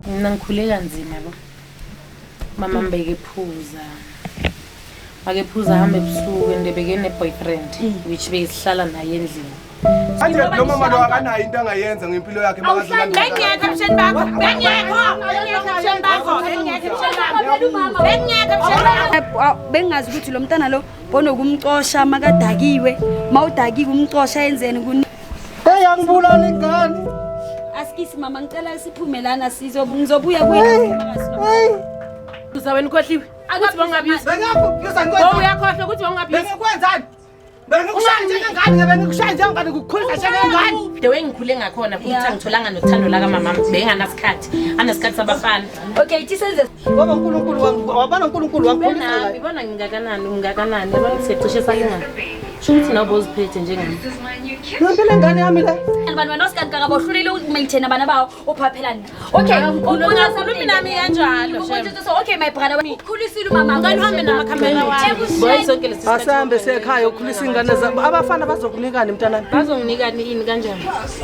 Mina ngikhule kanzima lo. Mama mbeke phuza. Make phuza hambe ebusuku endebeke ne-boyfriend which besihlala naye endlini. Manje lo mama lo akanayo into angayenza ngempilo yakhe makazalana. Bengiyeke msheni bakho. Bengiyeke msheni bakho. Bengazi ukuthi lo mntana lo bono kumcosha makadakiwe. Mawudakiwe umcosha yenzeni kuni. Hey angibulala ingane. Asikisi mama ngicela siphumelana ngizobuya kuye. Uzawena ukhohliwe. Ukuthi bangabisi. Bengakho Bo uyakhohlwa ukuthi bangabisi. bengikwenzani? Bengikushanje ngane bengikushanje ngane ukukhulisa njengengane. The way ngikhule ngakhona futhi angitholanga nothando la kamama benganasikhathi. Anasikhathi sabafana. Okay, ithi senze Ngoba uNkulunkulu wangu wabona uNkulunkulu wangikhulisa. Ngibona ngingakanani yabona sisecishe salingana. Shuthi nabo uziphethe njengami. Ngempela ingane yami le. abantu banosikani kakabohlulile ukumaintain abana bawo uphaphelana. Okay, ungakhulumi nami kanjalo so okay my brother ukhulisile umama ngani uhambe namakhamera wakho. Boy sonke lesi Asambe sekhaya ukhulisa ingane zabo. Abafana bazokunikani mntanami? bazonginika ini kanjani?